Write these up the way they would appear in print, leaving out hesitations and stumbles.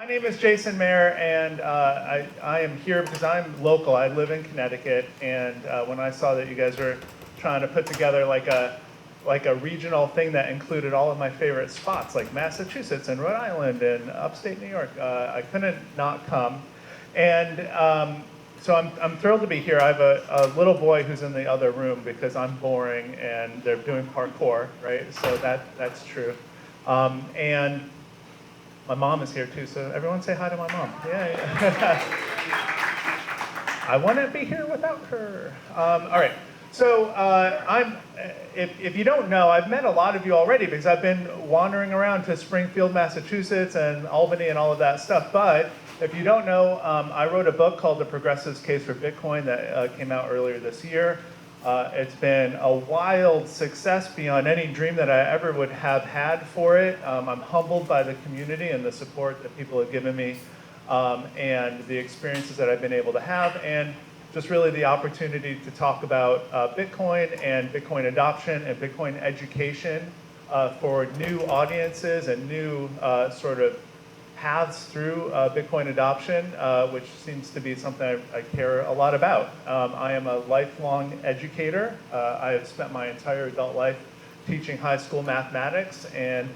My name is Jason Maier, and I am here because I'm local. I live in Connecticut, and when I saw that you guys were trying to put together like a regional thing that included all of my favorite spots, like Massachusetts and Rhode Island and upstate New York, I couldn't not come. And so I'm thrilled to be here. I have a little boy who's in the other room because I'm boring and they're doing parkour, right? So that's true. And my mom is here too, so everyone say hi to my mom. Yeah. I wouldn't be here without her. All right. So if you don't know, I've met a lot of you already because I've been wandering around to Springfield, Massachusetts, and Albany, and all of that stuff. But if you don't know, I wrote a book called The Progressive's Case for Bitcoin that came out earlier this year. It's been a wild success beyond any dream that I ever would have had for it. I'm humbled by the community and the support that people have given me, and the experiences that I've been able to have, and just really the opportunity to talk about Bitcoin and Bitcoin adoption and Bitcoin education for new audiences and new sort of paths through Bitcoin adoption, which seems to be something I care a lot about. I am a lifelong educator. I have spent my entire adult life teaching high school mathematics, and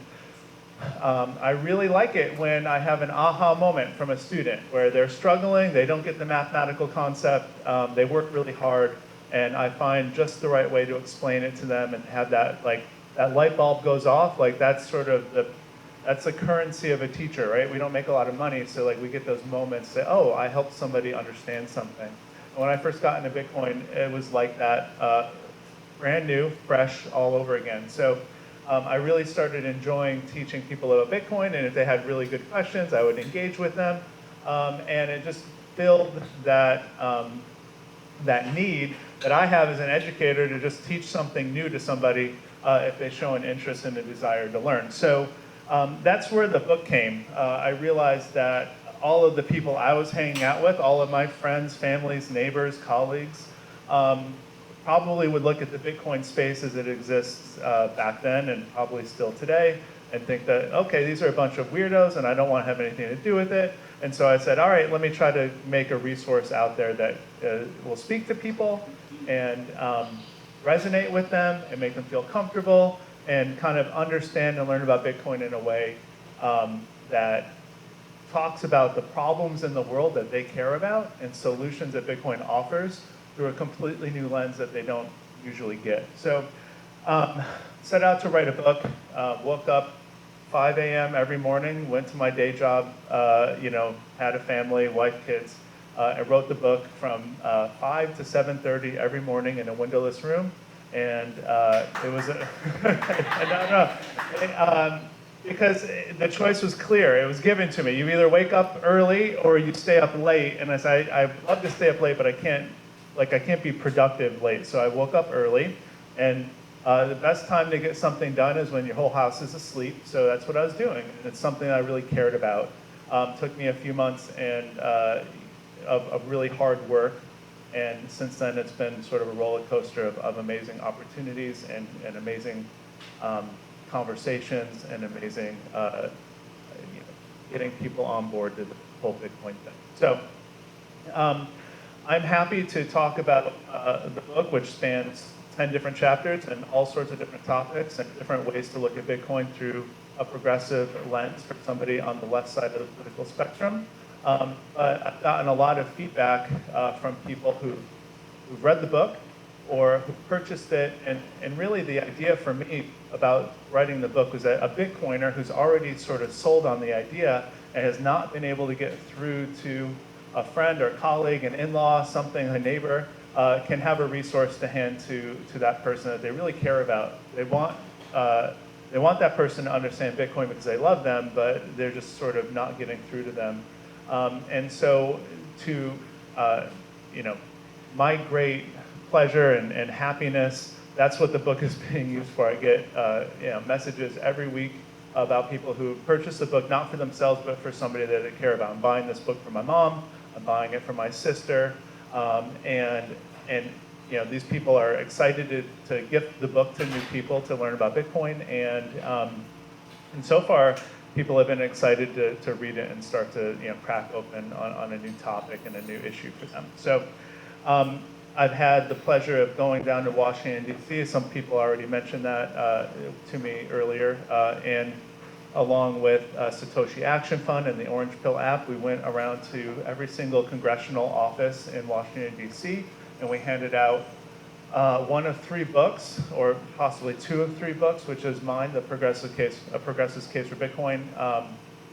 I really like it when I have an aha moment from a student where they're struggling, they don't get the mathematical concept, they work really hard, and I find just the right way to explain it to them and have that, that light bulb goes off. That's sort of that's the currency of a teacher, right? We don't make a lot of money, so we get those moments that, oh, I helped somebody understand something. And when I first got into Bitcoin, it was like that, brand new, fresh, all over again. So I really started enjoying teaching people about Bitcoin, and if they had really good questions, I would engage with them. And it just filled that, that need that I have as an educator to just teach something new to somebody if they show an interest and a desire to learn. So that's where the book came. I realized that all of the people I was hanging out with, all of my friends, families, neighbors, colleagues, probably would look at the Bitcoin space as it exists back then and probably still today and think that, okay, these are a bunch of weirdos and I don't want to have anything to do with it. And so I said, all right, let me try to make a resource out there that will speak to people and resonate with them and make them feel comfortable and kind of understand and learn about Bitcoin in a way that talks about the problems in the world that they care about and solutions that Bitcoin offers through a completely new lens that they don't usually get. So set out to write a book, woke up 5 a.m. every morning, went to my day job, had a family, wife, kids. I wrote the book from 5 to 7:30 every morning in a windowless room. And it was because the choice was clear. It was given to me. You either wake up early or you stay up late. And I love to stay up late, but I can't be productive late. So I woke up early, and the best time to get something done is when your whole house is asleep. So that's what I was doing. And it's something I really cared about. Took me a few months and of really hard work. And since then, it's been sort of a roller coaster of amazing opportunities and amazing conversations and amazing getting people on board to the whole Bitcoin thing. So I'm happy to talk about the book, which spans 10 different chapters and all sorts of different topics and different ways to look at Bitcoin through a progressive lens for somebody on the left side of the political spectrum. But I've gotten a lot of feedback from people who've read the book or who purchased it. And really the idea for me about writing the book was that a Bitcoiner who's already sort of sold on the idea and has not been able to get through to a friend or colleague, an in-law, something, a neighbor, can have a resource to hand to that person that they really care about. They want that person to understand Bitcoin because they love them, but they're just sort of not getting through to them. And so to, my great pleasure and happiness, that's what the book is being used for. I get messages every week about people who purchase the book, not for themselves, but for somebody that they care about. I'm buying this book for my mom, I'm buying it for my sister, and these people are excited to gift the book to new people to learn about Bitcoin, and so far, people have been excited to read it and start to crack open on a new topic and a new issue for them. So I've had the pleasure of going down to Washington, D.C. Some people already mentioned that to me earlier. And along with Satoshi Action Fund and the Orange Pill app, we went around to every single congressional office in Washington, D.C. and we handed out one of 3 books, or possibly 2 of 3 books, which is mine, The Progressive's Case for Bitcoin,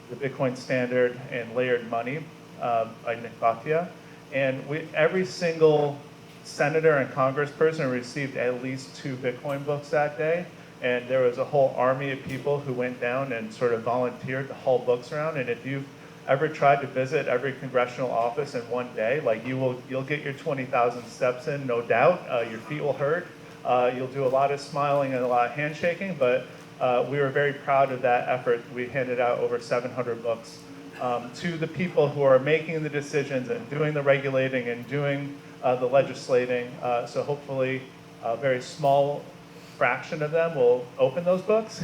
The Bitcoin Standard, and Layered Money by Nick Bhatia. And every single senator and congressperson received at least 2 Bitcoin books that day. And there was a whole army of people who went down and sort of volunteered to haul books around. And if you've ever tried to visit every congressional office in one day, like you'll get your 20,000 steps in, no doubt. Your feet will hurt. You'll do a lot of smiling and a lot of handshaking, but we were very proud of that effort. We handed out over 700 books to the people who are making the decisions and doing the regulating and doing the legislating. So hopefully a very small fraction of them will open those books.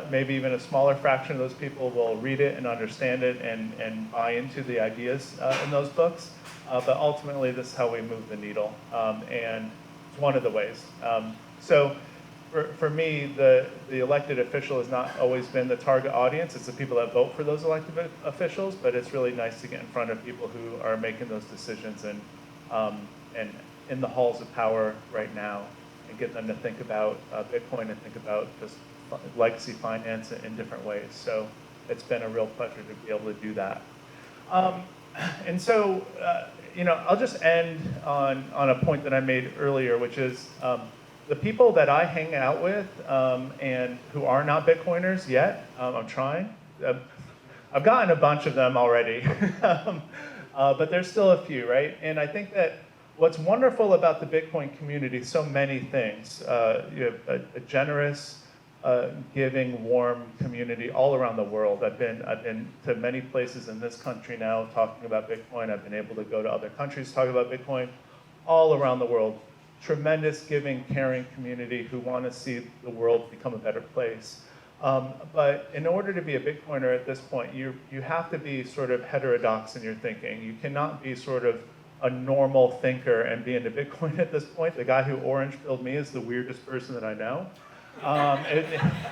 Maybe even a smaller fraction of those people will read it and understand it and buy into the ideas in those books. But ultimately, this is how we move the needle. And it's one of the ways. So for me, the elected official has not always been the target audience. It's the people that vote for those elected officials, but it's really nice to get in front of people who are making those decisions and in the halls of power right now and get them to think about Bitcoin and think about just legacy finance in different ways. So it's been a real pleasure to be able to do that. And so, I'll just end on a point that I made earlier, which is the people that I hang out with and who are not Bitcoiners yet, I'm trying. I've gotten a bunch of them already, but there's still a few, right? And I think that what's wonderful about the Bitcoin community, so many things. You have a generous, giving, warm community all around the world. I've been to many places in this country now talking about Bitcoin. I've been able to go to other countries talking about Bitcoin all around the world. Tremendous, giving, caring community who want to see the world become a better place. But in order to be a Bitcoiner at this point, you have to be sort of heterodox in your thinking. You cannot be sort of a normal thinker and be into Bitcoin at this point. The guy who orange-pilled me is the weirdest person that I know.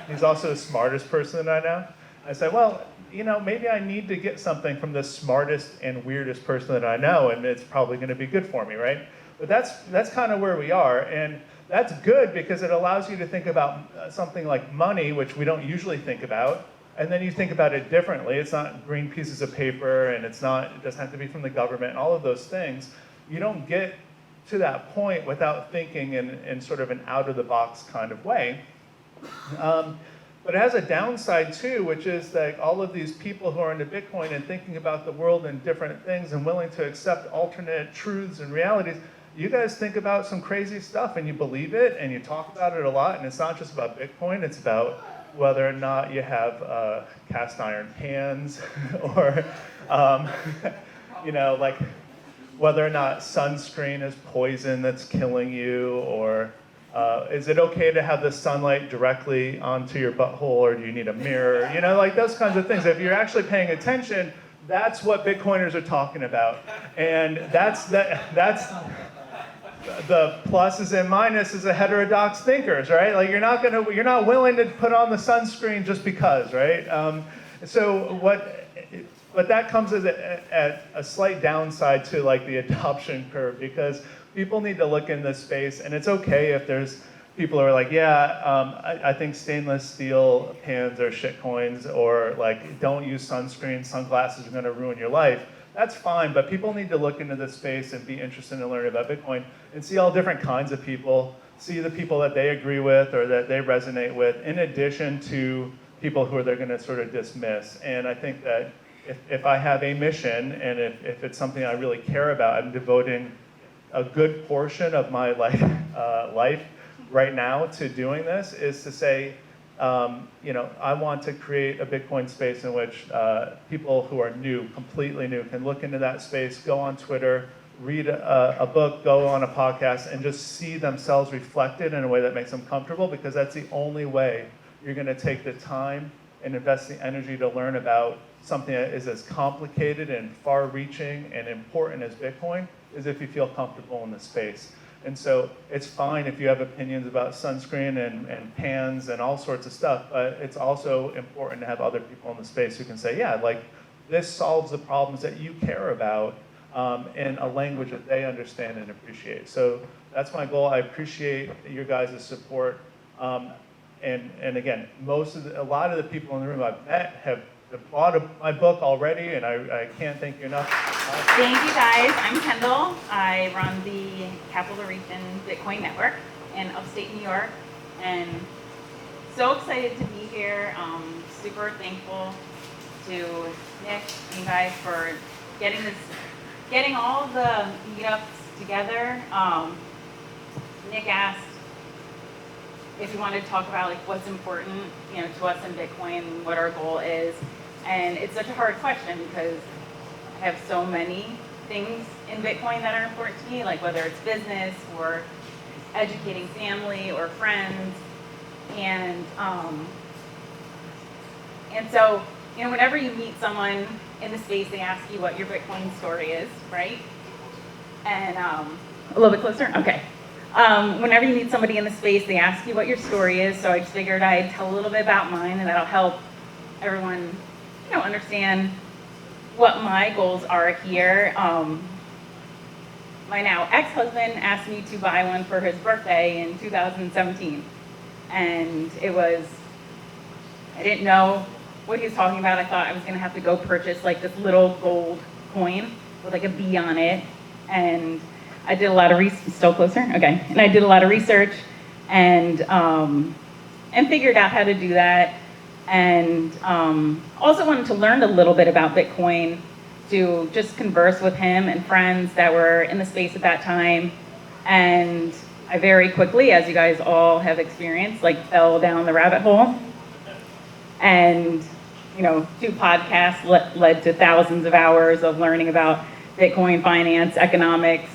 He's also the smartest person that I know. I said, well, maybe I need to get something from the smartest and weirdest person that I know, and it's probably going to be good for me, right? But that's kind of where we are, and that's good because it allows you to think about something like money, which we don't usually think about, and then you think about it differently. It's not green pieces of paper, and it doesn't have to be from the government, and all of those things. You don't get to that point without thinking in sort of an out-of-the-box kind of way. But it has a downside too, which is that all of these people who are into Bitcoin and thinking about the world and different things and willing to accept alternate truths and realities, you guys think about some crazy stuff and you believe it and you talk about it a lot, and it's not just about Bitcoin, it's about whether or not you have cast iron pans or like whether or not sunscreen is poison that's killing you, or is it okay to have the sunlight directly onto your butthole, or do you need a mirror? Like those kinds of things. If you're actually paying attention, that's what Bitcoiners are talking about. And that's the pluses and minuses of heterodox thinkers, right? Like you're not willing to put on the sunscreen just because, right? So but that comes as a slight downside to like the adoption curve, because people need to look in this space, and it's okay if there's people who are like, I think stainless steel pans are shitcoins, or like don't use sunscreen, sunglasses are going to ruin your life. That's fine, but people need to look into this space and be interested in learning about Bitcoin and see all different kinds of people, see the people that they agree with or that they resonate with, in addition to people who they're going to sort of dismiss. And I think that if I have a mission and if it's something I really care about, I'm devoting a good portion of my life right now to doing this, is to say, I want to create a Bitcoin space in which people who are new, completely new, can look into that space, go on Twitter, read a book, go on a podcast, and just see themselves reflected in a way that makes them comfortable, because that's the only way you're going to take the time and investing energy to learn about something that is as complicated and far-reaching and important as Bitcoin is if you feel comfortable in the space. And so it's fine if you have opinions about sunscreen and pans and all sorts of stuff, but it's also important to have other people in the space who can say, yeah, like this solves the problems that you care about in a language that they understand and appreciate. So that's my goal. I appreciate your guys' support. And again, a lot of the people in the room I've met have bought my book already, and I can't thank you enough. Thank you guys. I'm Kendall. I run the Capital Region Bitcoin Network in upstate New York, and so excited to be here. Super thankful to Nick and you guys for getting all the meetups together. Nick asked if you wanted to talk about like what's important, to us in Bitcoin, what our goal is, and it's such a hard question because I have so many things in Bitcoin that are important to me, like whether it's business or educating family or friends, and so whenever you meet someone in the space, they ask you what your Bitcoin story is, right? And a little bit closer, okay. Whenever you meet somebody in the space, they ask you what your story is, so I just figured I'd tell a little bit about mine, and that'll help everyone, understand what my goals are here. My now ex-husband asked me to buy one for his birthday in 2017, and I didn't know what he was talking about. I thought I was gonna have to go purchase like this little gold coin with like a B on it, and I did a lot of research. Still closer? Okay. And I did a lot of research and figured out how to do that. And also wanted to learn a little bit about Bitcoin to just converse with him and friends that were in the space at that time. And I very quickly, as you guys all have experienced, fell down the rabbit hole. And 2 podcasts led to thousands of hours of learning about Bitcoin finance, economics,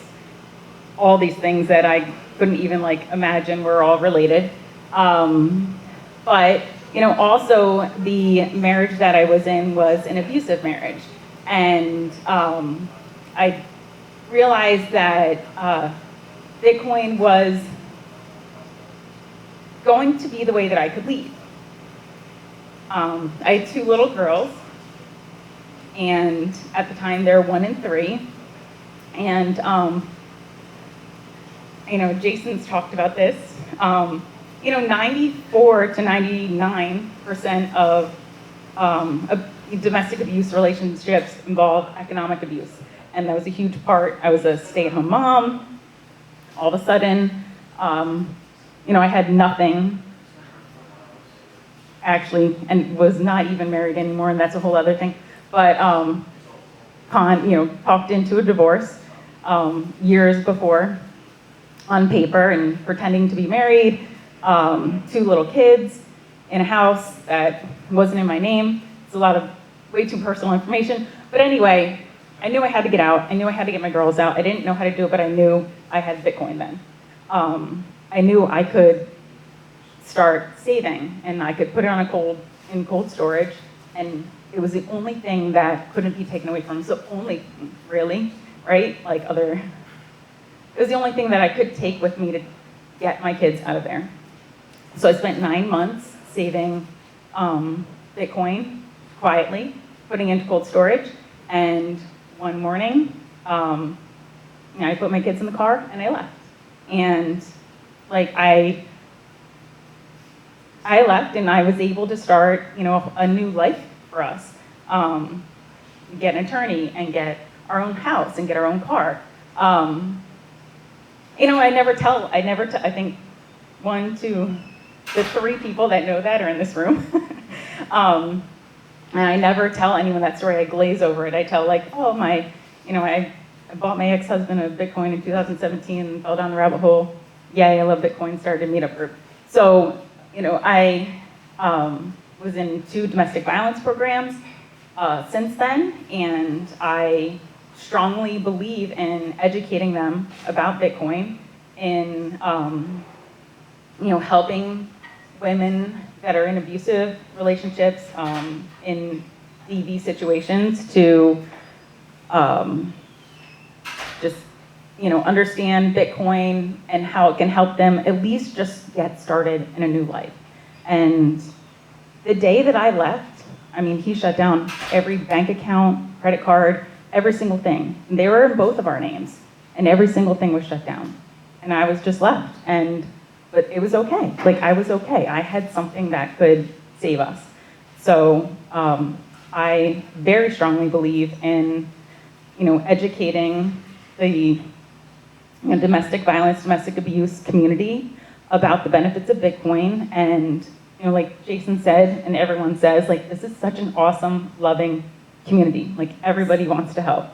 all these things that I couldn't even imagine were all related. But also the marriage that I was in was an abusive marriage. And I realized that Bitcoin was going to be the way that I could lead. I had 2 little girls, and at the time they're 1 and 3. And Jason's talked about this. 94 to 99% of domestic abuse relationships involve economic abuse. And that was a huge part. I was a stay-at-home mom. All of a sudden, I had nothing, actually, and was not even married anymore, and that's a whole other thing. But talked into a divorce years before, on paper, and pretending to be married, 2 little kids, in a house that wasn't in my name. It's a lot of way too personal information. But anyway, I knew I had to get out. I knew I had to get my girls out. I didn't know how to do it, but I knew I had Bitcoin then. I knew I could start saving, and I could put it on in cold storage, and it was the only thing that couldn't be taken away from me. So only, really, right? It was the only thing that I could take with me to get my kids out of there. So I spent 9 months saving Bitcoin quietly, putting into cold storage, and one morning, I put my kids in the car and I left. And I left, and I was able to start, a new life for us. Get an attorney and get our own house and get our own car. I think 1, 2, the 3 people that know that are in this room. And I never tell anyone that story. I glaze over it. I tell I bought my ex-husband a Bitcoin in 2017 and fell down the rabbit hole. Yay, I love Bitcoin, started a Meetup group. So, I was in 2 domestic violence programs since then, and I strongly believe in educating them about Bitcoin, in helping women that are in abusive relationships, in DV situations to just, understand Bitcoin and how it can help them at least just get started in a new life. And the day that I left, he shut down every bank account, credit card, every single thing. And they were in both of our names, and every single thing was shut down. And I was just left, but it was okay. Like, I was okay. I had something that could save us. So I very strongly believe in, educating the domestic violence, domestic abuse community about the benefits of Bitcoin. And, like Jason said, and everyone says, like, this is such an awesome, loving community. Like, everybody wants to help.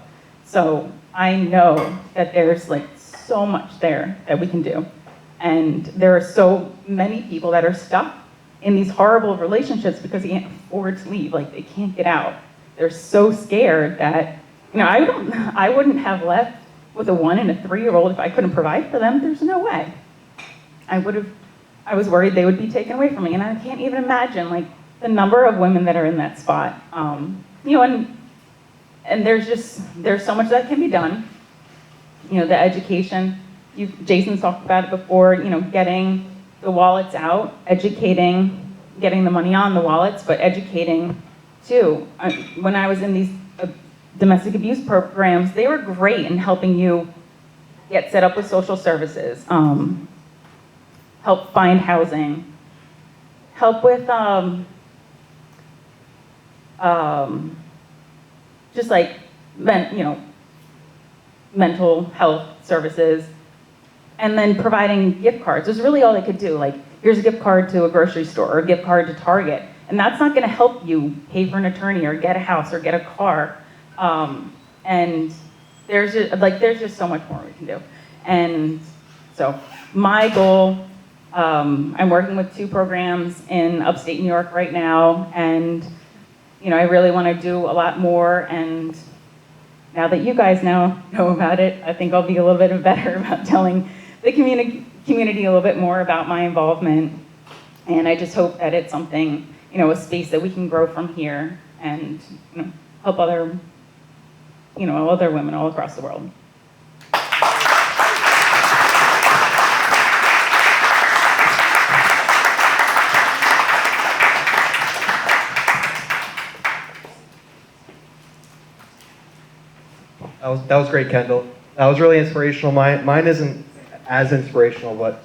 So I know that there's like so much there that we can do. And there are so many people that are stuck in these horrible relationships because they can't afford to leave. Like, they can't get out. They're so scared that, I wouldn't have left with a 1 and a 3-year-old if I couldn't provide for them. There's no way. I was worried they would be taken away from me. And I can't even imagine like the number of women that are in that spot. And there's so much that can be done. The education, Jason's talked about it before, getting the wallets out, educating, getting the money on the wallets, but educating too. When I was in these domestic abuse programs, they were great in helping you get set up with social services, help find housing, help with just like, mental health services, and then providing gift cards. It was really all they could do. Like, here's a gift card to a grocery store or a gift card to Target. And that's not gonna help you pay for an attorney or get a house or get a car. And there's just so much more we can do. And so my goal, I'm working with 2 programs in upstate New York right now, and I really want to do a lot more. And now that you guys now know about it, I think I'll be a little bit better about telling the community a little bit more about my involvement. And I just hope that it's something, a space that we can grow from here and help other women all across the world. That was great, Kendall. That was really inspirational. Mine isn't as inspirational, but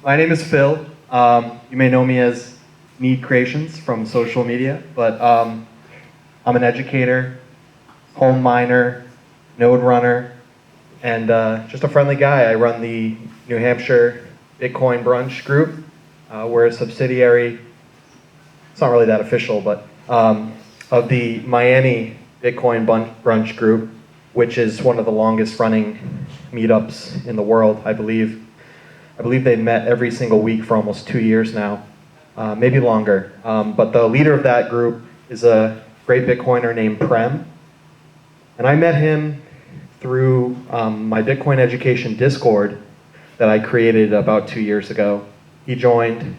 my name is Phil. You may know me as Need Creations from social media, but I'm an educator, home miner, node runner, and just a friendly guy. I run the New Hampshire Bitcoin Brunch group. We're a subsidiary, it's not really that official, but of the Miami Bitcoin Brunch group, which is one of the longest running meetups in the world, I believe. I believe they've met every single week for almost 2 years now, maybe longer. But the leader of that group is a great Bitcoiner named Prem. And I met him through my Bitcoin education Discord that I created about 2 years ago. He joined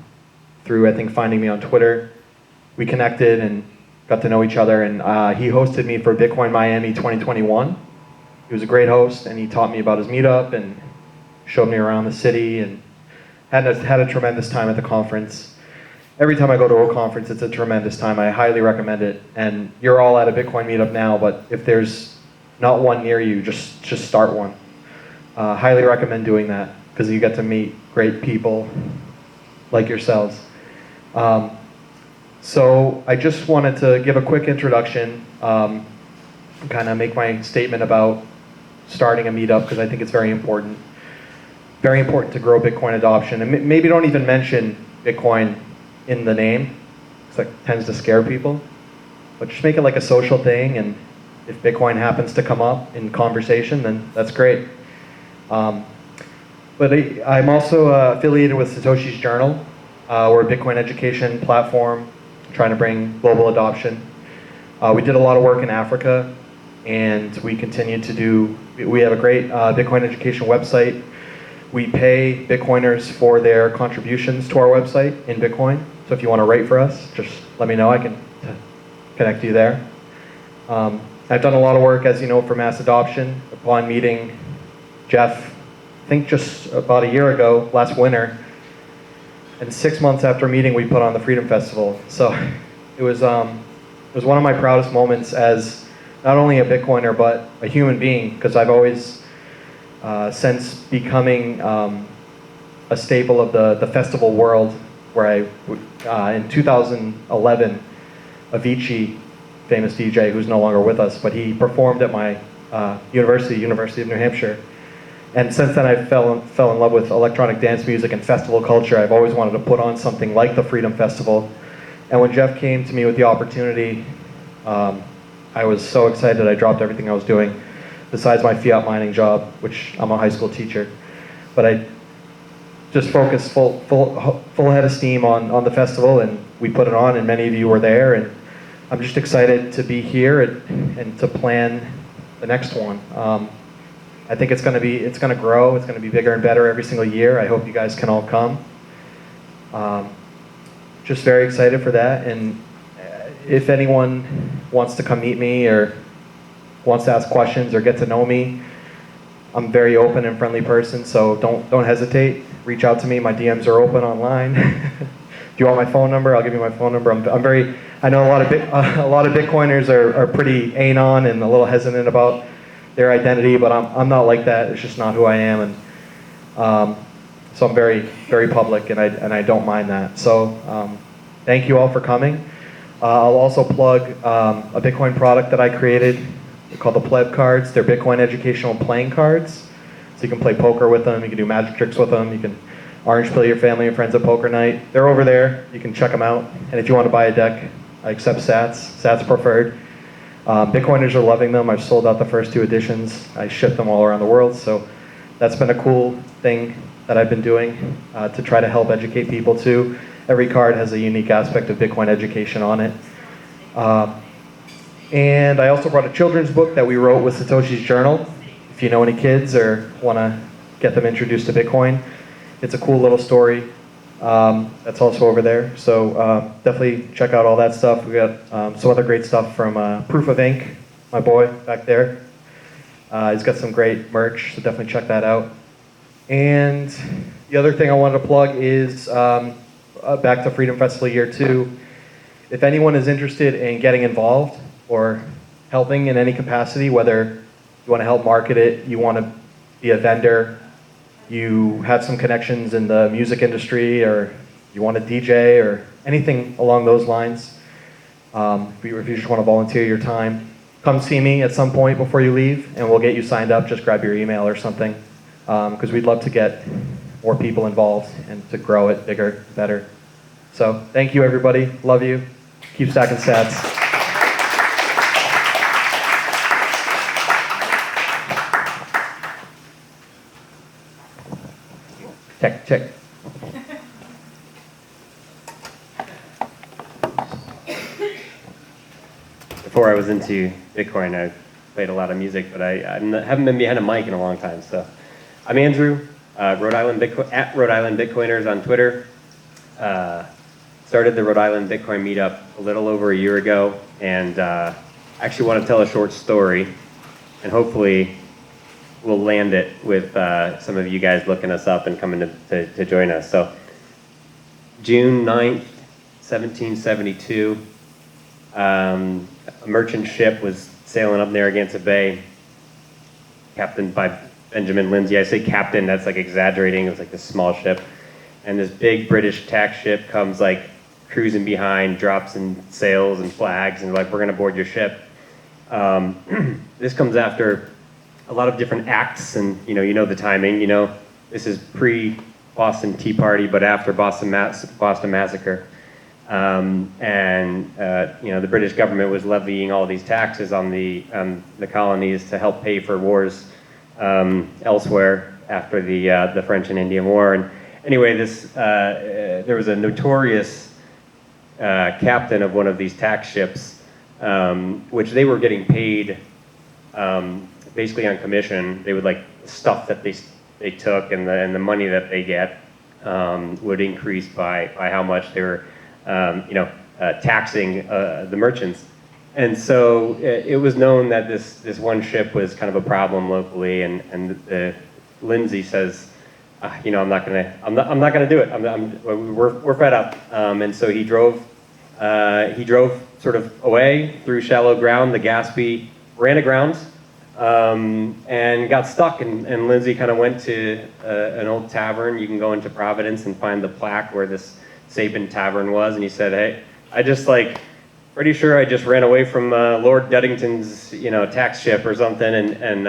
through, I think, finding me on Twitter. We connected and got to know each other, and he hosted me for Bitcoin Miami 2021. He was a great host, and he taught me about his meetup and showed me around the city, and had a tremendous time at the conference. Every time I go to a conference, it's a tremendous time. I highly recommend it. And you're all at a Bitcoin meetup now, but if there's not one near you, just start one. Highly recommend doing that, because you get to meet great people like yourselves. So I just wanted to give a quick introduction, kind of make my statement about starting a meetup, because I think it's very important. Very important to grow Bitcoin adoption. And maybe don't even mention Bitcoin in the name, because that tends to scare people. But just make it like a social thing, and if Bitcoin happens to come up in conversation, then that's great. But I'm also affiliated with Satoshi's Journal. We're a Bitcoin education platform trying to bring global adoption. We did a lot of work in Africa, and we continue to do, we have a great Bitcoin education website. We pay Bitcoiners for their contributions to our website in Bitcoin. So if you want to write for us, just let me know. I can connect you there. I've done a lot of work, as you know, for mass adoption. Upon meeting Jeff, I think just about a year ago, last winter, and 6 months after meeting, we put on the Freedom Festival. So it was one of my proudest moments as not only a Bitcoiner, but a human being, because I've always, since becoming a staple of the festival world, where in 2011, Avicii, famous DJ who's no longer with us, but he performed at my University of New Hampshire. And since then I fell in love with electronic dance music and festival culture. I've always wanted to put on something like the Freedom Festival. And when Jeff came to me with the opportunity, I was so excited I dropped everything I was doing, besides my fiat mining job, which I'm a high school teacher. But I just focused full head of steam on the festival, and we put it on, and many of you were there. And I'm just excited to be here and to plan the next one. I think it's going to grow. It's going to be bigger and better every single year. I hope you guys can all come. Just very excited for that. And if anyone wants to come meet me or wants to ask questions or get to know me, I'm a very open and friendly person. So don't hesitate. Reach out to me. My DMs are open online. If you want my phone number, I'll give you my phone number. I know a lot of Bitcoiners are pretty anon and a little hesitant about their identity, but I'm not like that. It's just not who I am, and so I'm very, very public, and I don't mind that. So thank you all for coming. I'll also plug a Bitcoin product that I created called the Pleb Cards. They're Bitcoin educational playing cards, so you can play poker with them. You can do magic tricks with them. You can orange pill your family and friends at poker night. They're over there. You can check them out. And if you want to buy a deck, I accept sats preferred. Bitcoiners are loving them. I've sold out the first 2 editions. I ship them all around the world. So that's been a cool thing that I've been doing to try to help educate people too. Every card has a unique aspect of Bitcoin education on it. And I also brought a children's book that we wrote with Satoshi's Journal. If you know any kids or want to get them introduced to Bitcoin, it's a cool little story. That's also over there. So definitely check out all that stuff. We got some other great stuff from Proof of Ink, my boy back there. He's got some great merch, so definitely check that out. And the other thing I wanted to plug is back to Freedom Festival Year 2. If anyone is interested in getting involved or helping in any capacity, whether you want to help market it, you want to be a vendor, you have some connections in the music industry, or you want to DJ or anything along those lines, if you just want to volunteer your time, come see me at some point before you leave and we'll get you signed up. Just grab your email or something, because we'd love to get more people involved and to grow it bigger, better. So thank you everybody, love you, keep stacking sats. Check. Before I was into Bitcoin, I played a lot of music, but I haven't been behind a mic in a long time. So I'm Andrew, at Rhode Island Bitcoiners on Twitter. Started the Rhode Island Bitcoin Meetup a little over a year ago, and actually want to tell a short story, and hopefully we'll land it with some of you guys looking us up and coming to join us. So June 9th, 1772, a merchant ship was sailing up Narragansett Bay, captained by Benjamin Lindsay. I say captain, that's like exaggerating. It was like this small ship. And this big British tax ship comes like cruising behind, drops in sails and flags, and like, we're gonna board your ship. This comes after a lot of different acts, and you know the timing. This is pre-Boston Tea Party, but after Boston Massacre. The British government was levying all these taxes on the colonies to help pay for wars elsewhere after the French and Indian War. And anyway, there was a notorious captain of one of these tax ships, which they were getting paid basically on commission. They would like stuff that they they took and the money that they get would increase by how much they were, taxing the merchants. And so it was known that this one ship was kind of a problem locally, and Lindsay says, I'm not gonna do it. We're fed up. And so he drove sort of away through shallow ground. The Gaspee ran aground and got stuck. And Lindsay kind of went to an old tavern. You can go into Providence and find the plaque where this Sabin Tavern was. And he said, "Hey, I just pretty sure I just ran away from Lord Duddington's tax ship or something." And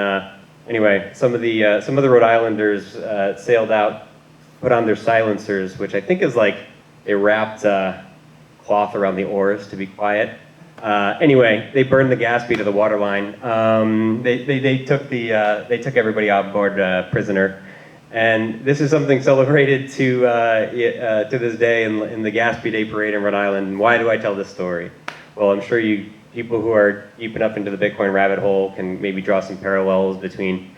anyway, some of the Rhode Islanders sailed out, put on their silencers, which I think is they wrapped cloth around the oars to be quiet. Anyway, they burned the Gaspee to the waterline. They took everybody on board prisoner, and this is something celebrated to this day in the Gaspee Day Parade in Rhode Island. Why do I tell this story? Well, I'm sure people who are deep enough into the Bitcoin rabbit hole can maybe draw some parallels between,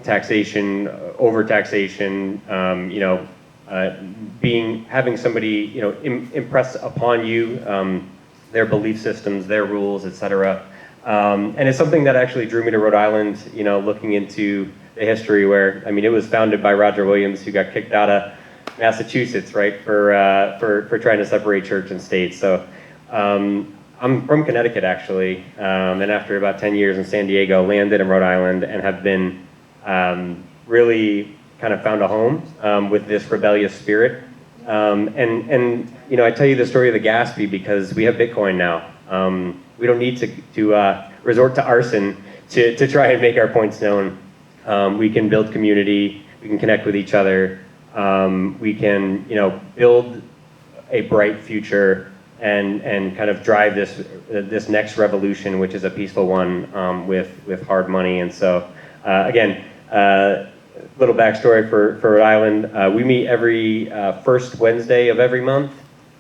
taxation, overtaxation, having somebody, impress upon you their belief systems, their rules, etc. And it's something that actually drew me to Rhode Island, looking into the history where, it was founded by Roger Williams, who got kicked out of Massachusetts, right, for trying to separate church and state. So I'm from Connecticut, actually, and after about 10 years in San Diego, landed in Rhode Island and have been really kind of found a home with this rebellious spirit. I tell you the story of the Gaspee because we have Bitcoin now. We don't need to resort to arson to try and make our points known. We can build community. We can connect with each other. We can, build a bright future and kind of drive this next revolution, which is a peaceful one with hard money. And so, again, little backstory for Rhode Island. We meet every first Wednesday of every month.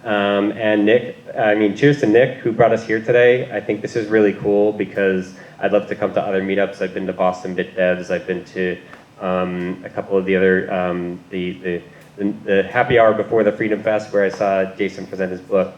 And cheers to Nick, who brought us here today. I think this is really cool because I'd love to come to other meetups. I've been to Boston Bit Devs. I've been to a couple of the other, the happy hour before the Freedom Fest where I saw Jason present his book.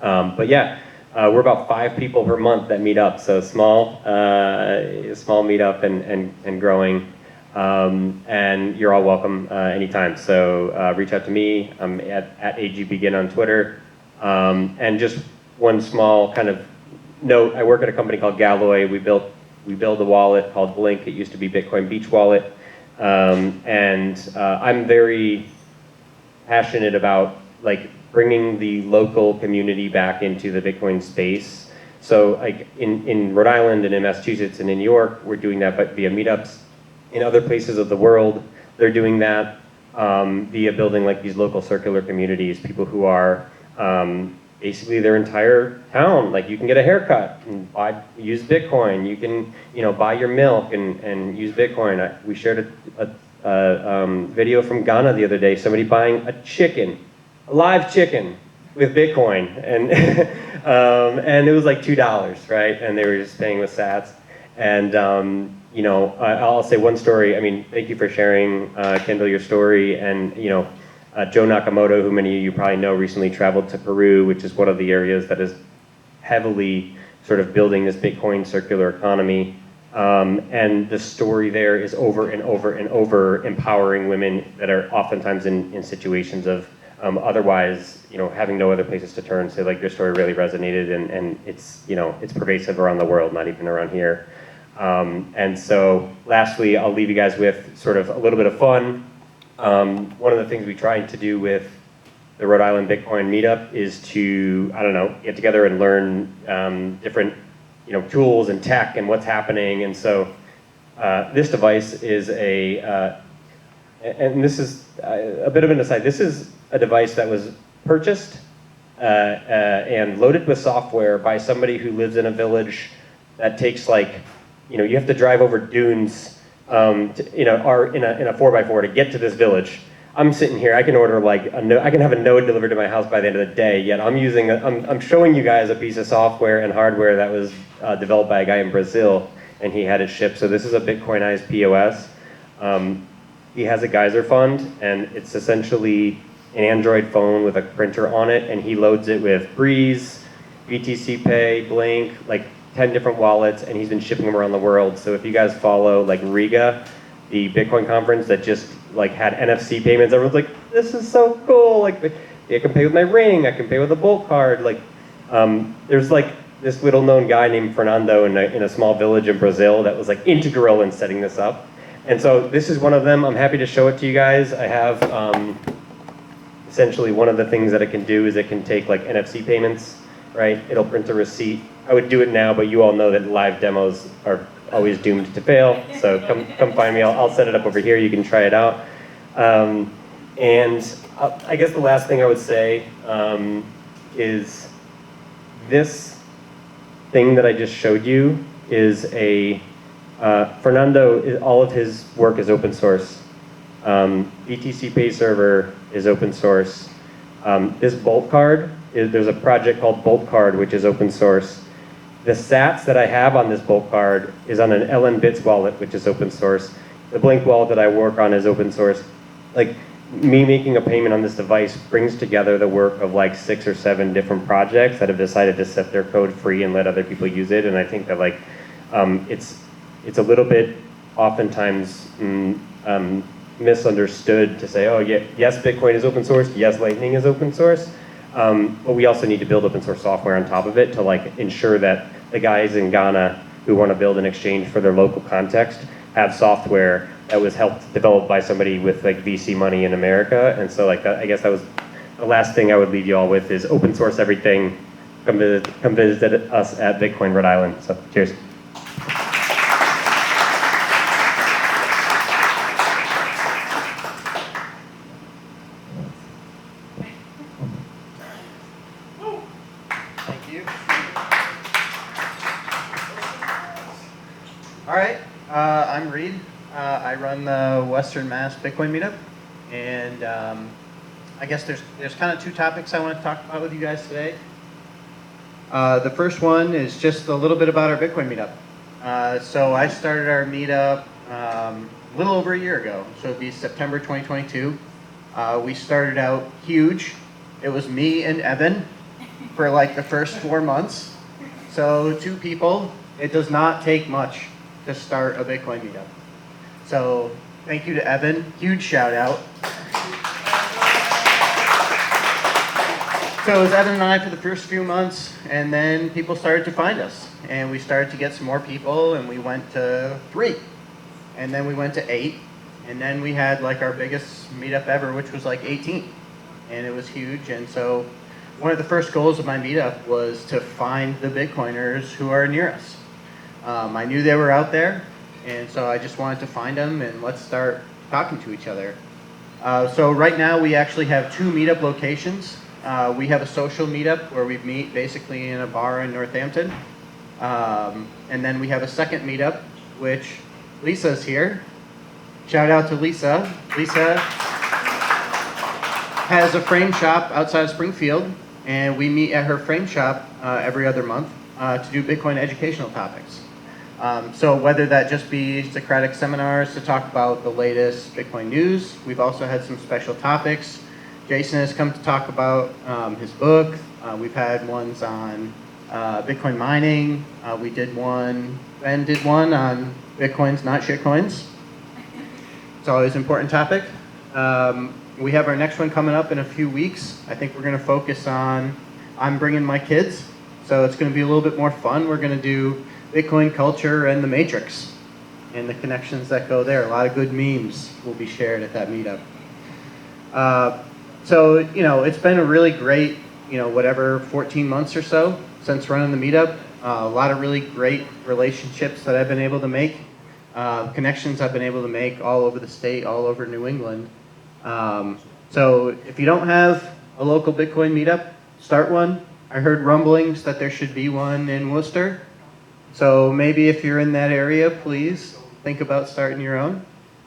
But yeah, we're about 5 people per month that meet up. So small meetup and growing. And you're all welcome anytime. So reach out to me. I'm at AGBegin on Twitter. And just one small kind of note, I work at a company called Galloy. We build a wallet called Blink. It used to be Bitcoin Beach Wallet. I'm very passionate about bringing the local community back into the Bitcoin space. So in Rhode Island and in Massachusetts and in New York, we're doing that via meetups. In other places of the world, they're doing that via building these local circular communities, people who are basically their entire town. You can get a haircut and use Bitcoin. You can, buy your milk and use Bitcoin. We shared a video from Ghana the other day, somebody buying a live chicken with Bitcoin. And, and it was $2, right? And they were just paying with sats. And, I'll say one story. Thank you for sharing, Kendall, your story. And, Joe Nakamoto, who many of you probably know, recently traveled to Peru, which is one of the areas that is heavily sort of building this Bitcoin circular economy. And the story there is over and over and over empowering women that are oftentimes in situations of otherwise, having no other places to turn. So your story really resonated, and it's pervasive around the world, not even around here. And so lastly, I'll leave you guys with sort of a little bit of fun. One of the things we tried to do with the Rhode Island Bitcoin meetup is to, get together and learn different, tools and tech and what's happening. And so this device is and this is a bit of an aside, this is a device that was purchased and loaded with software by somebody who lives in a village that takes you have to drive over dunes, in a 4x4 to get to this village. I'm sitting here. I can order I can have a node delivered to my house by the end of the day. Yet I'm showing you guys a piece of software and hardware that was developed by a guy in Brazil, and he had it shipped. So this is a Bitcoinized POS. He has a Geyser fund, and it's essentially an Android phone with a printer on it, and he loads it with Breeze, BTC Pay, Blink, like 10 different wallets, and he's been shipping them around the world. So if you guys follow like Riga, the Bitcoin conference that just like had NFC payments, everyone's like, this is so cool. Like, I can pay with my ring, I can pay with a Bolt card. Like, there's like this little known guy named Fernando in a small village in Brazil that was like integral in setting this up. And so this is one of them. I'm happy to show it to you guys. I have essentially one of the things that it can do is it can take like NFC payments, right? It'll print a receipt. I would do it now, but you all know that live demos are always doomed to fail. So come find me. I'll set it up over here. You can try it out. And I guess the last thing I would say is this thing that I just showed you is a Fernando, all of his work is open source. BTC Pay Server is open source. This Bolt card, there's a project called Bolt Card, which is open source. The sats that I have on this Bolt card is on an LN Bits wallet, which is open source. The Blink wallet that I work on is open source. Like, me making a payment on this device brings together the work of like 6 or 7 different projects that have decided to set their code free and let other people use it. And I think that like, it's a little bit oftentimes misunderstood to say, oh yeah, yes, Bitcoin is open source, yes, Lightning is open source, but we also need to build open source software on top of it to like ensure that the guys in Ghana who want to build an exchange for their local context have software that was helped develop by somebody with like VC money in America. And so like that, I guess that was the last thing I would leave you all with is open source everything. Come visit us at Bitcoin Rhode Island. So cheers. Thank you. All right, I'm Reed. I run the Western Mass Bitcoin Meetup, and I guess there's kind of 2 topics I want to talk about with you guys today. The first one is just a little bit about our Bitcoin Meetup. So I started our meetup a little over a year ago, so it'd be September 2022. We started out huge. It was me and Evan for like the first 4 months. So 2 people. It does not take much to start a Bitcoin meetup. So thank you to Evan. Huge shout out. So it was Evan and I for the first few months, and then people started to find us. And we started to get some more people, and we went to 3. And then we went to 8. And then we had like our biggest meetup ever, which was like 18. And it was huge. And so one of the first goals of my meetup was to find the Bitcoiners who are near us. I knew they were out there, and so I just wanted to find them and let's start talking to each other. So right now we actually have 2 meetup locations. We have a social meetup where we meet basically in a bar in Northampton. And then we have a second meetup, which Lisa's here. Shout out to Lisa. Lisa has a frame shop outside of Springfield, and we meet at her frame shop every other month to do Bitcoin educational topics. So whether that just be Socratic seminars to talk about the latest Bitcoin news, we've also had some special topics. Jason has come to talk about his book. We've had ones on Bitcoin mining. Ben did one on Bitcoins, not shitcoins. It's always an important topic. We have our next one coming up in a few weeks. I think we're going to focus on, I'm bringing my kids, so it's going to be a little bit more fun. We're going to do Bitcoin culture and the Matrix and the connections that go there. A lot of good memes will be shared at that meetup. So, it's been a really great, 14 months or so since running the meetup. A lot of really great relationships that I've been able to make, connections I've been able to make all over the state, all over New England. So if you don't have a local Bitcoin meetup, start one. I heard rumblings that there should be one in Worcester. So maybe if you're in that area, please think about starting your own.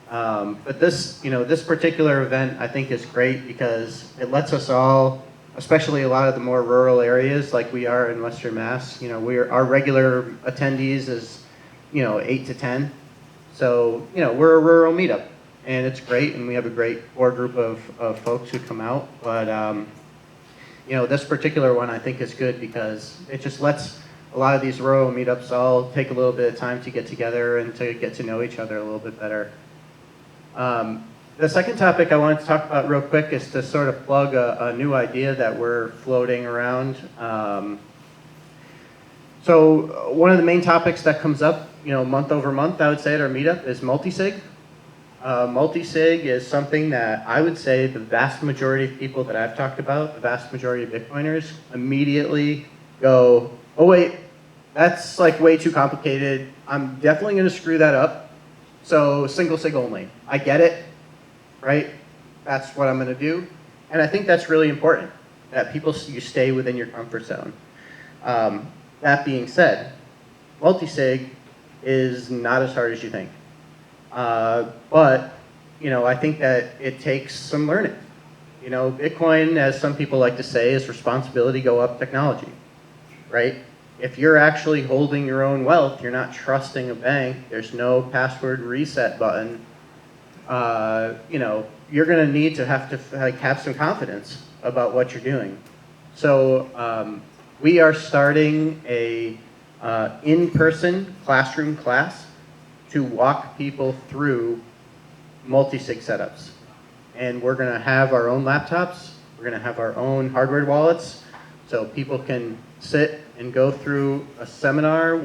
But this particular event I think is great because it lets us all, especially a lot of the more rural areas like we are in Western Mass, our regular attendees is 8 to 10. So, we're a rural meetup, and it's great, and we have a great core group of folks who come out. But, this particular one I think is good because it just lets a lot of these rural meetups all take a little bit of time to get together and to get to know each other a little bit better. The second topic I wanted to talk about real quick is to sort of plug a new idea that we're floating around. So one of the main topics that comes up, month over month, I would say at our meetup is multi-sig. Multi-sig is something that I would say the vast majority of people that I've talked about, the vast majority of Bitcoiners, immediately go, oh wait, that's like way too complicated. I'm definitely going to screw that up. So single sig only. I get it, right? That's what I'm going to do. And I think that's really important, that you stay within your comfort zone. That being said, multi-sig is not as hard as you think. But, I think that it takes some learning. Bitcoin, as some people like to say, is responsibility go up technology, right? If you're actually holding your own wealth, you're not trusting a bank, there's no password reset button, you're going to need to have some confidence about what you're doing. So we are starting a in-person classroom class to walk people through multi-sig setups. And we're going to have our own laptops, we're going to have our own hardware wallets, so people can sit and go through a seminar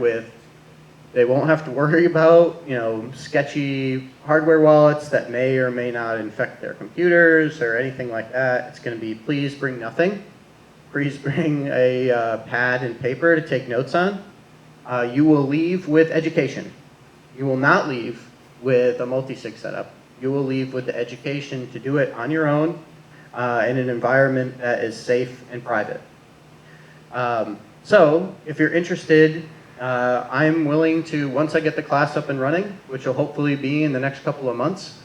they won't have to worry about, sketchy hardware wallets that may or may not infect their computers or anything like that. It's going to be, please bring nothing. Please bring a pad and paper to take notes on. You will leave with education. You will not leave with a multi-sig setup. You will leave with the education to do it on your own in an environment that is safe and private. So if you're interested, I'm willing to, once I get the class up and running, which will hopefully be in the next couple of months,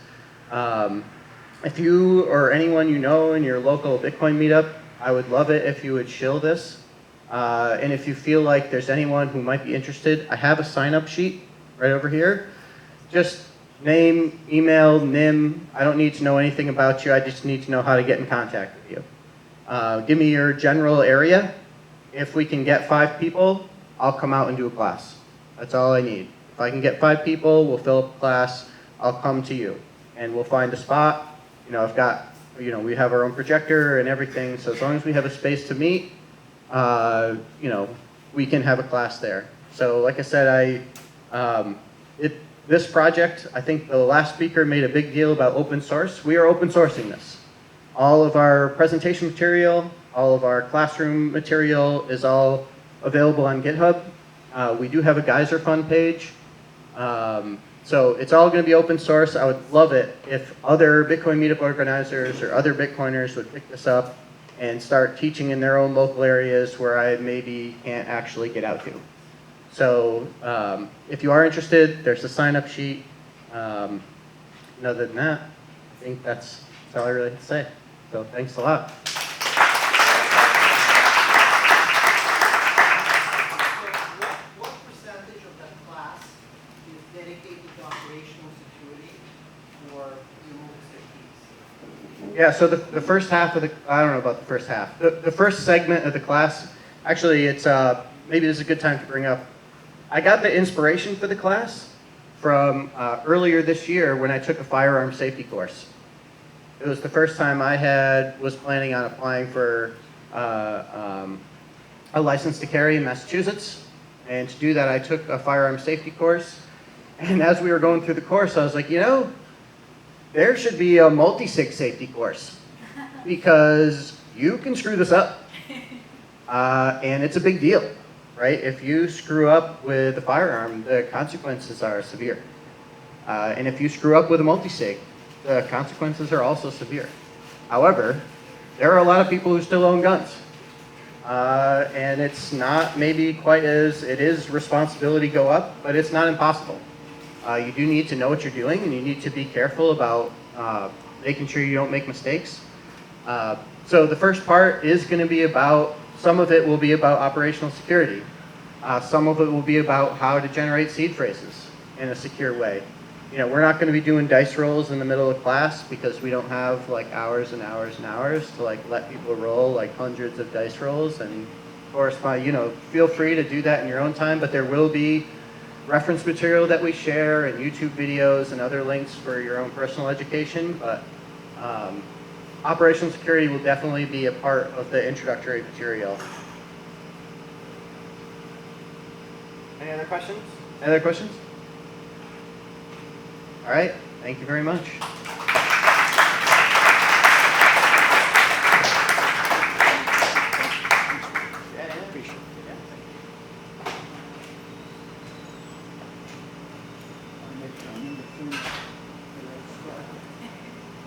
if you or anyone you know in your local Bitcoin meetup, I would love it if you would shill this. And if you feel like there's anyone who might be interested, I have a sign-up sheet right over here. Just name, email, NIM. I don't need to know anything about you. I just need to know how to get in contact with you. Give me your general area. If we can get 5 people, I'll come out and do a class. That's all I need. If I can get 5 people, we'll fill up a class. I'll come to you, and we'll find a spot. I've got, we have our own projector and everything. So as long as we have a space to meet, we can have a class there. So like I said, this project, I think the last speaker made a big deal about open source. We are open sourcing this. All of our presentation material, all of our classroom material is all available on GitHub. We do have a Geyser Fund page. So it's all going to be open source. I would love it if other Bitcoin meetup organizers or other Bitcoiners would pick this up and start teaching in their own local areas where I maybe can't actually get out to. So if you are interested, there's a sign-up sheet. And other than that, I think that's all I really have to say. So thanks a lot. What percentage of that class is dedicated to operational security or remote safety? Yeah, so the first half of I don't know about the first half. The first segment of the class, actually it's, maybe this is a good time to bring up. I got the inspiration for the class from earlier this year when I took a firearm safety course. It was the first time I was planning on applying for a license to carry in Massachusetts. And to do that, I took a firearm safety course. And as we were going through the course, I was like, there should be a multi-sig safety course because you can screw this up. And it's a big deal, right? If you screw up with a firearm, the consequences are severe. And if you screw up with a multi-sig, the consequences are also severe. However, there are a lot of people who still own guns. And it's not maybe quite as, it is responsibility go up, but it's not impossible. You do need to know what you're doing, and you need to be careful about making sure you don't make mistakes. So the first part is going to be about, some of it will be about operational security. Some of it will be about how to generate seed phrases in a secure way. You know, we're not going to be doing dice rolls in the middle of class because we don't have like hours and hours and hours to like let people roll like hundreds of dice rolls and correspond. You know, feel free to do that in your own time, but there will be reference material that we share and YouTube videos and other links for your own personal education. But operational security will definitely be a part of the introductory material. Any other questions? Any other questions? All right, thank you very much.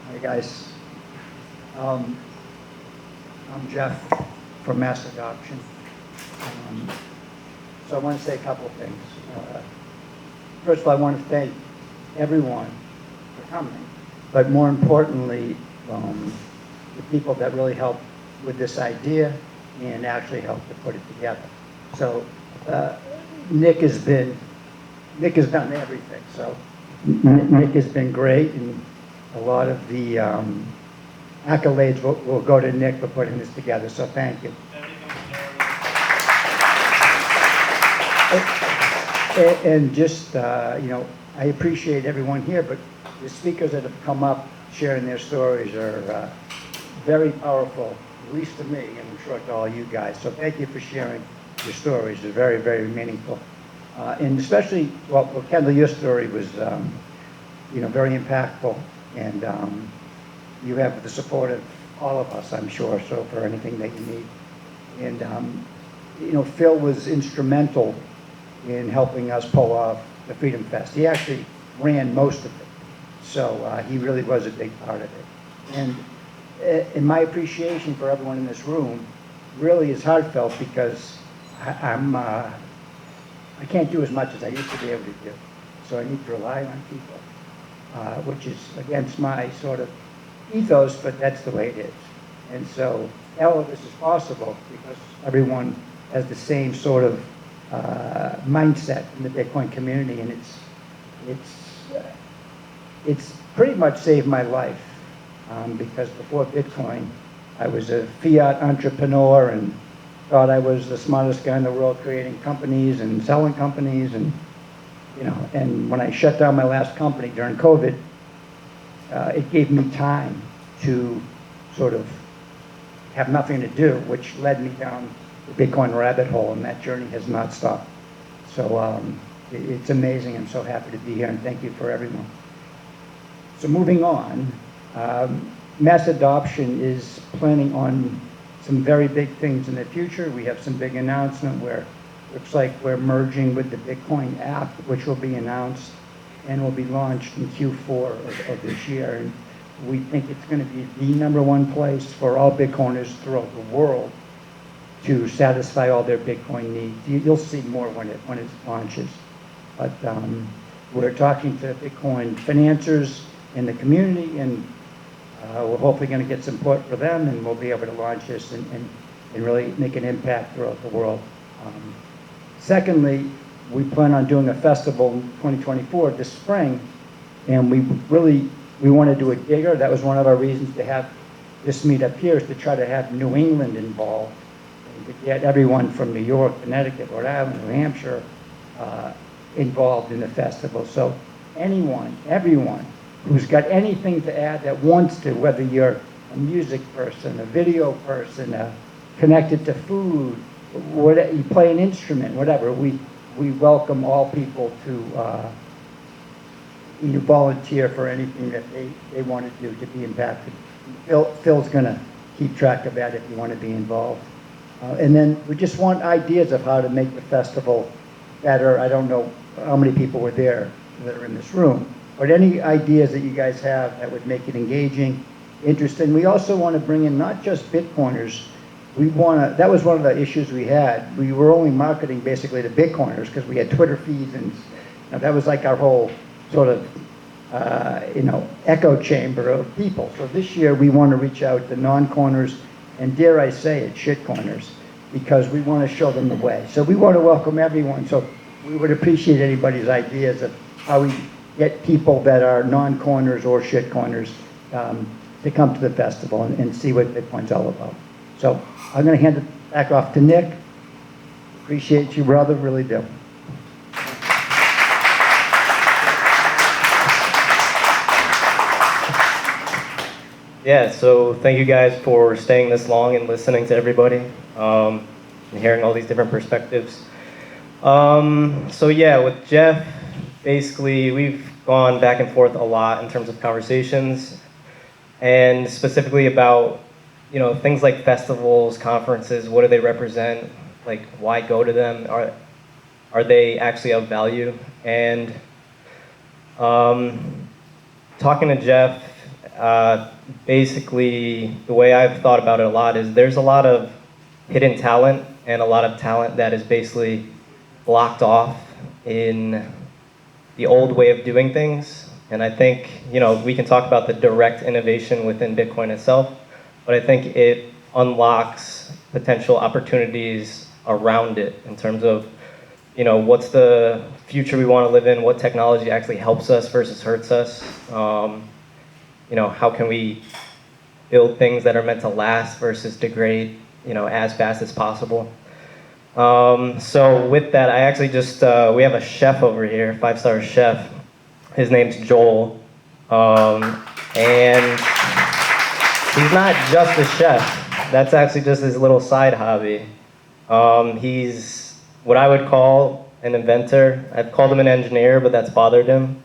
Hi guys. I'm Jeff from MassAdoption. So I want to say a couple of things. First of all, I want to thank everyone for coming, but more importantly, the people that really helped with this idea and actually helped to put it together. So Nick has done everything. So Nick has been great, and a lot of the accolades will go to Nick for putting this together. So thank you. And just, you know, I appreciate everyone here, but the speakers that have come up sharing their stories are very powerful, at least to me, and I'm sure to all you guys. So thank you for sharing your stories. They're very, very meaningful. And especially, well, Kendall, your story was, you know, very impactful. And you have the support of all of us, I'm sure, so for anything that you need. And, you know, Phil was instrumental in helping us pull off the Freedom Fest. He actually ran most of it, so he really was a big part of it. And in my appreciation for everyone in this room really is heartfelt because I can't do as much as I used to be able to do. So I need to rely on people, which is against my sort of ethos, but that's the way it is. And so all of this is possible because everyone has the same sort of mindset in the Bitcoin community, and it's pretty much saved my life because before Bitcoin, I was a fiat entrepreneur and thought I was the smartest guy in the world creating companies and selling companies, and you know. And when I shut down my last company during COVID, it gave me time to sort of have nothing to do, which led me down the Bitcoin rabbit hole, and that journey has not stopped. So it's amazing. I'm so happy to be here, and thank you for everyone. So moving on, Mass Adoption is planning on some very big things in the future. We have some big announcement where it looks like we're merging with the Bitcoin app, which will be announced and will be launched in Q4 of this year. And we think it's going to be the #1 place for all Bitcoiners throughout the world to satisfy all their Bitcoin needs. You'll see more when it launches. But we're talking to Bitcoin financiers in the community, and we're hopefully going to get support for them, and we'll be able to launch this and really make an impact throughout the world. Secondly, we plan on doing a festival in 2024 this spring, and we want to do it bigger. That was one of our reasons to have this meetup here, is to try to have New England involved, and to get everyone from New York, Connecticut, Rhode Island, New Hampshire involved in the festival. So anyone, everyone who's got anything to add that wants to, whether you're a music person, a video person, connected to food, you play an instrument, whatever, we welcome all people to volunteer for anything that they want to do to be impacted. Phil's going to keep track of that if you want to be involved. And then we just want ideas of how to make the festival better. I don't know how many people were there that are in this room, but any ideas that you guys have that would make it engaging, interesting. We also want to bring in not just Bitcoiners. That was one of the issues we had. We were only marketing basically to Bitcoiners because we had Twitter feeds, and that was like our whole sort of echo chamber of people. So this year we want to reach out to non-coiners, and dare I say it, shitcoiners. because we want to show them the way. So we want to welcome everyone. So we would appreciate anybody's ideas of how we get people that are non-corners or shit corners to come to the festival and see what Bitcoin's all about. So I'm going to hand it back off to Nick. Appreciate you, brother, really do. Yeah, so thank you guys for staying this long and listening to everybody and hearing all these different perspectives. So yeah, with Jeff, basically we've gone back and forth a lot in terms of conversations, and specifically about, you know, things like festivals, conferences. What do they represent? Like, why go to them? Are they actually of value? And talking to Jeff, basically the way I've thought about it a lot is there's a lot of hidden talent and a lot of talent that is basically blocked off in the old way of doing things. And I think, you know, we can talk about the direct innovation within Bitcoin itself, but I think it unlocks potential opportunities around it in terms of, you know, what's the future we want to live in, what technology actually helps us versus hurts us. You know, how can we build things that are meant to last versus degrade, you know, as fast as possible. So with that, I actually just, we have a chef over here, 5-star chef. His name's Joel. And he's not just a chef. That's actually just his little side hobby. He's what I would call an inventor. I've called him an engineer, but that's bothered him.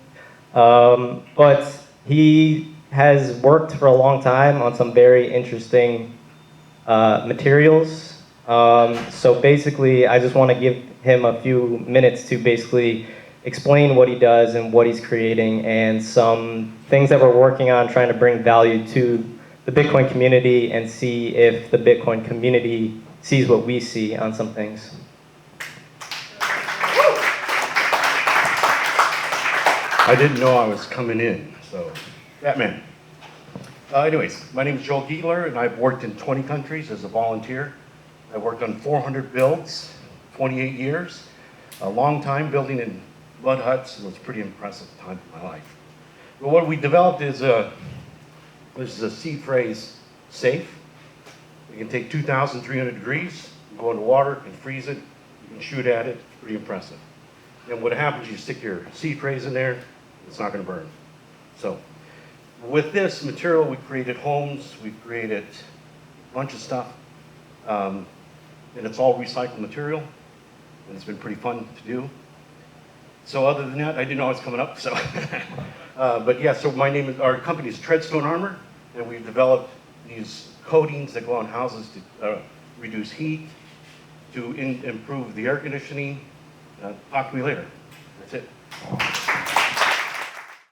But he has worked for a long time on some very interesting materials. So basically, I just want to give him a few minutes to basically explain what he does and what he's creating and some things that we're working on trying to bring value to the Bitcoin community and see if the Bitcoin community sees what we see on some things. I didn't know I was coming in, so Batman. Anyways, my name is Joel Gietler, and I've worked in 20 countries as a volunteer. I worked on 400 builds, 28 years, a long time building in mud huts. It was a pretty impressive time of my life. But what we developed is this is a seed phrase safe. You can take 2,300 degrees, you go into water and freeze it. You can shoot at it. It's pretty impressive. And what happens, you stick your seed phrase in there, it's not going to burn. So with this material, we created homes, we created a bunch of stuff, and it's all recycled material, and it's been pretty fun to do. So other than that, I didn't know I was coming up, so. But yeah, so our company is Treadstone Armor, and we've developed these coatings that go on houses to reduce heat, to improve the air conditioning. Talk to me later. That's it.